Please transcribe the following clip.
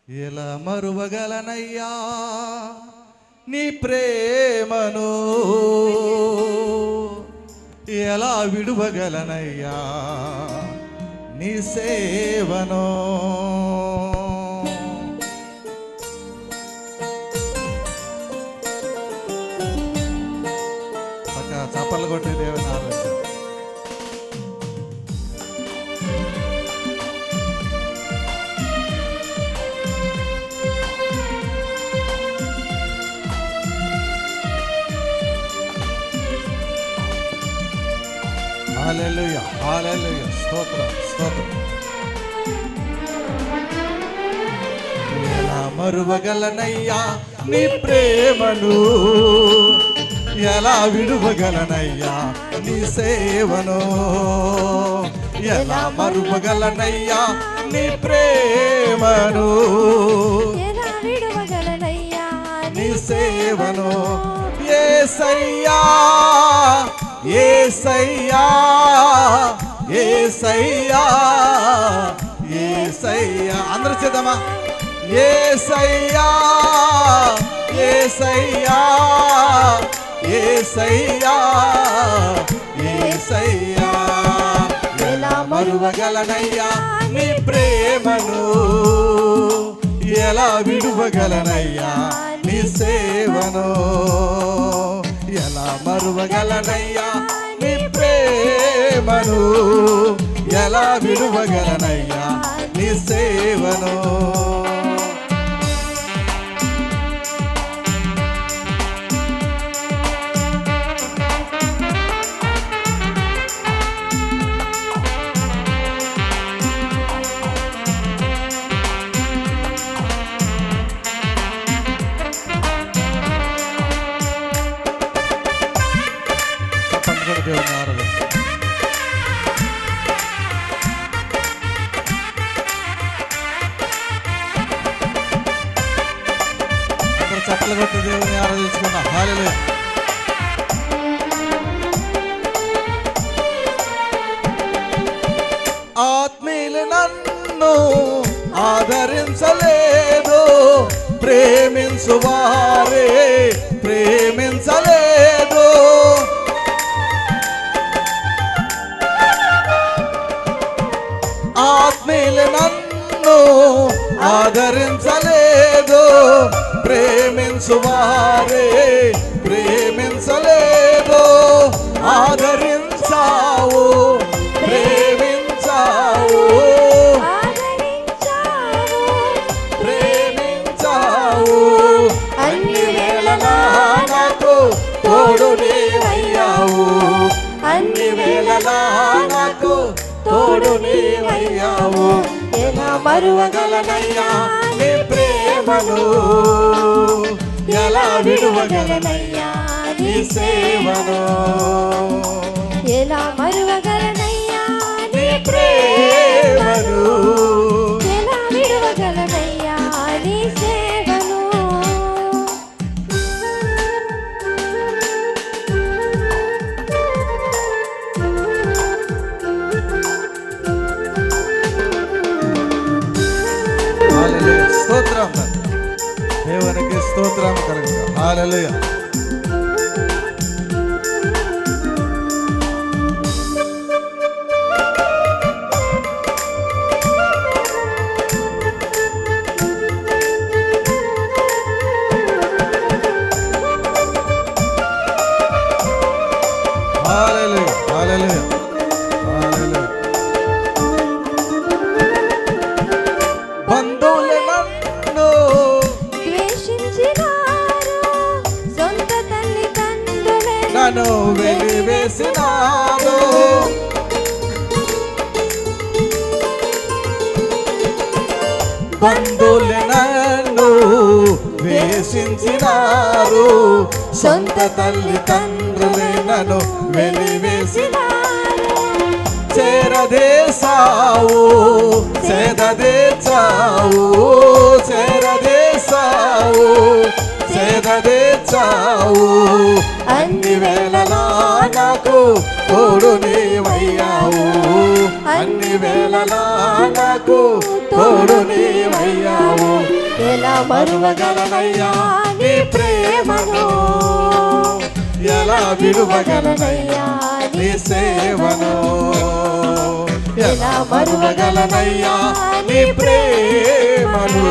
ఎలా మరువగలనయ్యా నీ ప్రేమను, ఎలా విడువగలనయ్యా నీ సేవను. చప్పలు కొట్టే దేవుని ఆలోచన. హల్లెలూయా, హల్లెలూయా, స్తోత్రం, స్తోత్రం. ఎలా మరువగలనయ్యా నీ ప్రేమను, ఎలా విడువగలనయ్యా నీ సేవను. ఎలా మరువగలనయ్యా నీ ప్రేమను, ఎలా విడువగలనయ్యా నీ సేవను. యేసయ్యా, యేసయ్యా, యేసయ్యా, యేసయ్యా. అందరూ చేద్దామా? యేసయ్యా, యేసయ్యా, యేసయ్యా, యేసయ్యా. ఎలా మరువగలనయ్యా నీ ప్రేమను, ఎలా విడువగలనయ్యా నీ సేవను. ఎలా మరువగలనయ్యా నీ ప్రేమను, ఎలా విడువగలనయ్యా నీ సేవను. దేవుని ఆరాధించు. అందరూ చప్పట్లు కొట్టి దేవుని ఆరాధించుకున్నా. హల్లెలూయా. ఆత్మీయులు నన్ను ఆదరించలేదు, ప్రేమించువారే ప్రేమించలేదు. ఆత్మీయులు నన్ను ఆదరించలేదు, ప్రేమించువారే ప్రేమించలేదు. ఆదరించావు, ప్రేమించావు, ప్రేమించావు. అన్ని వేళలా నాకు తోడు నీవయ్యావు, అన్ని వేళలా నాకు తోడు నీవయ్యావు. ఎలా మరువగలనయ్యా నీ ప్రేమను, ఎలా విడువగలనయ్యా నీ సేవను. ఎలా మరువగలనయ్యా నీ ప్రేమను, ఎలా విడువగలనయ్యా నీ సేవను. హల్లెలూయా, స్తోత్రం దేవునికి, స్తోత్రం కలుగుగా. హల్లెలూయా. హల్లెలూయా, హల్లెలూయా, హల్లెలూయా. బంధువులు నన్ను ద్వేషించినారు, సొంత తల్లిదండ్రులే నన్ను వెలివేసినారు. బంధువులు నన్ను ద్వేషించినారు, సొంత తల్లిదండ్రులే నన్ను వెలివేసినారు. చేరదేశావు, సేదదేశావు, చేరదేశావు, సేదదేశావు. అన్ని వేళలా నాకు తోడు నీవయ్యావు, అన్ని వేళలా నాకు తోడు నీవయ్యావు. ఎలా మరువగలనయ్యా నీ ప్రేమను ఎలా విడువగలనయ్యా నీ సేవను ఎలా మరువగలనయ్యా నీ ప్రేమను